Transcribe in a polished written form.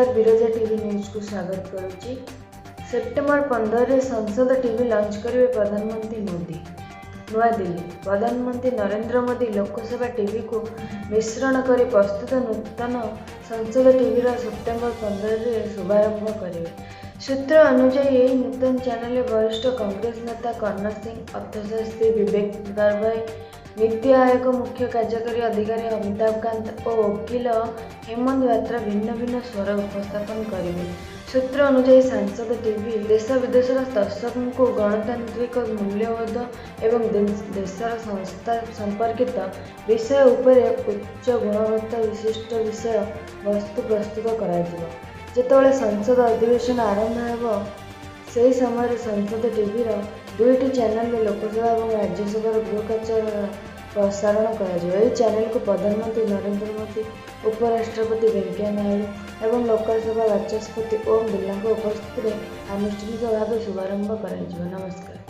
नमस्कार, Viraja TV news को स्वागत करुच्ची। सेप्टेम्बर 15 संसद टीवी लॉन्च करेंगे प्रधानमंत्री मोदी। नवा दिल्ली प्रधानमंत्री नरेंद्र मोदी लोकसभा टीवी को मिश्रण कर प्रस्तुत नूतन संसद टीवी सेप्टेम्बर 15 शुभारंभ करेंगे। सूत्र अनुसार यह नूतन चैनल वरिष्ठ कांग्रेस नेता कर्णा सिंह, अर्थशास्त्री विवेक गारभाई, नीति आयोग मुख्य कार्यकारी अधिकारी अमिताभ कांत और वकील हेमंत बात्रा भिन्न भिन्न स्वर उपस्थापन करेंगे। सूत्र अनुसार सांसद टीवी देश विदेश दर्शकों को गणतांत्रिक मूल्यबोध एवं देशर संस्था संपर्कित विषय उपर उच्च गुणवत्ता विशिष्ट विषय वस्तु प्रस्तुत कर जितेबाला संसद अधिवेशन आरंभ हो से समय संसद टीवी दुईटी चैनल लोकसभा और राज्यसभा गृह कार्य प्रसारण कर चैनल को प्रधानमंत्री नरेंद्र मोदी, उपराष्ट्रपति वेंकैया नायडू और लोकसभा बाचस्पति ओम बिरला उपस्थित में आनुष्ठानिक भाव शुभारंभ कर। नमस्कार।